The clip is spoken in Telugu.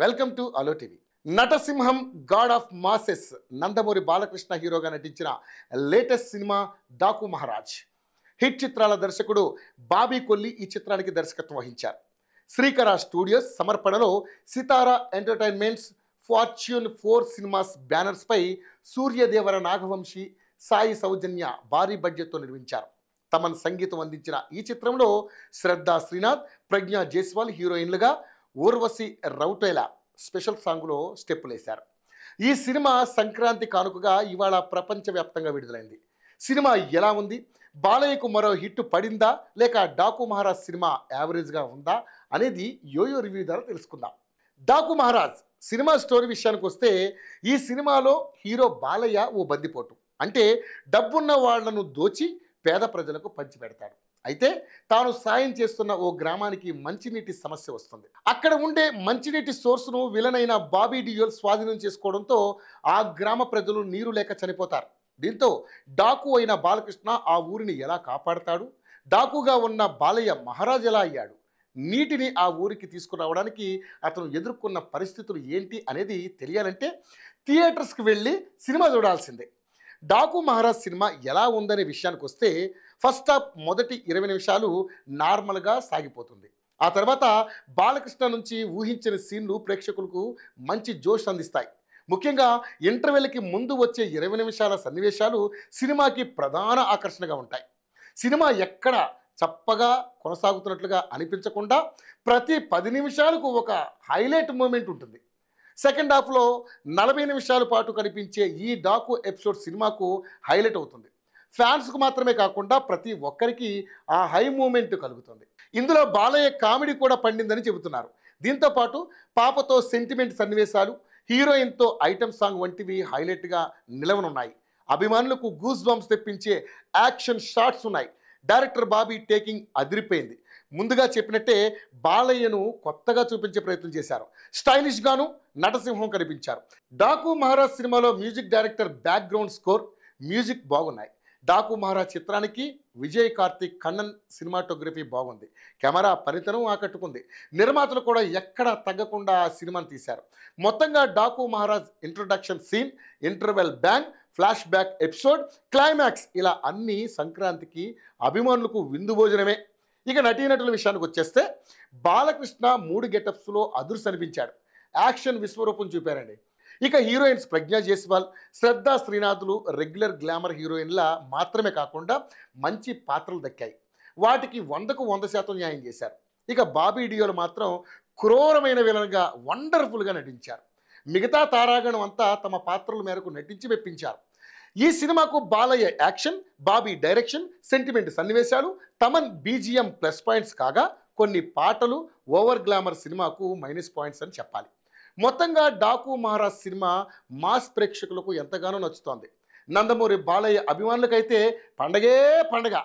వెల్కమ్ టు అలో టీవీ. నటసింహం god of masses Nandamuri Balakrishna హీరోగా నటించిన latest cinema Daaku Maharaaj. Hit చిత్రాల దర్శకుడు బాబీ కొల్లి ఈ చిత్రానికి దర్శకత్వం వహించారు. శ్రీకర స్టూడియోస్ సమర్పణలో సితారా ఎంటర్టైన్మెంట్స్, ఫార్చ్యూన్ 4 సినిమాస్ బ్యానర్స్పై సూర్యదేవర నాగవంశీ, సాయి సౌజన్య భారీ బడ్జెట్తో నిర్మించారు. తమన్ సంగీతం అందించిన ఈ చిత్రంలో శ్రద్ధా శ్రీనాథ్, ప్రజ్ఞా జైస్వాల్ హీరోయిన్లుగా, ఊర్వశి రౌటేలా స్పెషల్ సాంగ్లో స్టెప్పులేశారు. ఈ సినిమా సంక్రాంతి కానుకగా ఇవాళ ప్రపంచవ్యాప్తంగా విడుదలైంది. సినిమా ఎలా ఉంది, బాలయ్యకు మరో హిట్ పడిందా లేక డాకు మహారాజ్ సినిమా యావరేజ్గా ఉందా అనేది యోయో రివ్యూ ద్వారా తెలుసుకుందాం. డాకు మహారాజ్ సినిమా స్టోరీ విషయానికి వస్తే, ఈ సినిమాలో హీరో బాలయ్య ఓ బందిపోటు, అంటే డబ్బున్న వాళ్లను దోచి పేద ప్రజలకు పంచిపెడతాడు. అయితే తాను సాయం చేస్తున్న ఓ గ్రామానికి మంచినీటి సమస్య వస్తుంది. అక్కడ ఉండే మంచినీటి సోర్సును విలన్ అయిన బాబీ డియోల్ స్వాధీనం చేసుకోవడంతో ఆ గ్రామ ప్రజలు నీరు లేక చనిపోతారు. దీంతో డాకు అయిన బాలకృష్ణ ఆ ఊరిని ఎలా కాపాడతాడు, డాకుగా ఉన్న బాలయ్య మహారాజ్ ఎలా అయ్యాడు, నీటిని ఆ ఊరికి తీసుకురావడానికి అతను ఎదుర్కొన్న పరిస్థితులు ఏంటి అనేది తెలియాలంటే థియేటర్స్కి వెళ్ళి సినిమా చూడాల్సిందే. డాకు మహారాజ్ సినిమా ఎలా ఉందనే విషయానికి వస్తే, ఫస్ట్ హాఫ్ మొదటి 20 నిమిషాలు నార్మల్గా సాగిపోతుంది. ఆ తర్వాత బాలకృష్ణ నుంచి ఊహించిన సీన్లు ప్రేక్షకులకు మంచి జోష్ అందిస్తాయి. ముఖ్యంగా ఇంటర్వెల్కి ముందు వచ్చే 20 నిమిషాల సన్నివేశాలు సినిమాకి ప్రధాన ఆకర్షణగా ఉంటాయి. సినిమా ఎక్కడ చప్పగా కొనసాగుతున్నట్లుగా అనిపించకుండా ప్రతి 10 నిమిషాలకు ఒక హైలైట్ మూమెంట్ ఉంటుంది. సెకండ్ హాఫ్లో 40 నిమిషాల పాటు కనిపించే ఈ డాకు ఎపిసోడ్ సినిమాకు హైలైట్ అవుతుంది. ఫ్యాన్స్కు మాత్రమే కాకుండా ప్రతి ఒక్కరికి ఆ హై మూమెంట్ కలుగుతుంది. ఇందులో బాలయ్య కామెడీ కూడా పండిందని చెబుతున్నారు. దీంతోపాటు పాపతో సెంటిమెంట్ సన్నివేశాలు, హీరోయిన్తో ఐటమ్ సాంగ్ వంటివి హైలైట్గా నిలవనున్నాయి. అభిమానులకు గూస్ బంప్స్ తెప్పించే యాక్షన్ షాట్స్ ఉన్నాయి. డైరెక్టర్ బాబీ టేకింగ్ అదిరిపోయింది. ముందుగా చెప్పినట్టే బాలయ్యను కొత్తగా చూపించే ప్రయత్నం చేశారు. స్టైలిష్గాను నటసింహం కనిపించారు. డాకు మహారాజ్ సినిమాలో music director background score, music బాగున్నాయి. డాకు మహారాజ్ చిత్రానికి విజయ్ కార్తిక్ కన్నన్ సినిమాటోగ్రఫీ బాగుంది. కెమెరా పనితనం ఆకట్టుకుంది. నిర్మాతలు కూడా ఎక్కడా తగ్గకుండా ఆ సినిమాను తీశారు. మొత్తంగా Daaku Maharaaj introduction scene, interval bang, flash back episode, climax ఇలా అన్నీ సంక్రాంతికి అభిమానులకు విందు భోజనమే. ఇక నటీనటుల విషయానికి వచ్చేస్తే, బాలకృష్ణ 3 గెటప్స్లో అదుర్స్ అనిపించాడు. యాక్షన్ విశ్వరూపం చూపారండి. ఇక హీరోయిన్స్ ప్రజ్ఞా జైస్వాల్, శ్రద్ధా శ్రీనాథులు రెగ్యులర్ గ్లామర్ హీరోయిన్లా మాత్రమే కాకుండా మంచి పాత్రలు దక్కాయి. వాటికి 100కు 100% న్యాయం చేశారు. ఇక బాబీ డియోల్ మాత్రం క్రూరమైన విలన్గా వండర్ఫుల్గా నటించారు. మిగతా తారాగణం అంతా తమ పాత్రల మేరకు నటించి మెప్పించారు. ఈ సినిమాకు Balayya action, Bobby direction, sentiment సన్నివేశాలు, తమన్ బీజిఎం ప్లస్ పాయింట్స్ కాగా, కొన్ని పాటలు ఓవర్ గ్లామర్ సినిమాకు మైనస్ పాయింట్స్ అని చెప్పాలి. మొత్తంగా డాకు మహారాజ్ సినిమా మాస్ ప్రేక్షకులకు ఎంతగానో నచ్చుతోంది. నందమూరి బాలయ్య అభిమానులకైతే పండగే పండగ.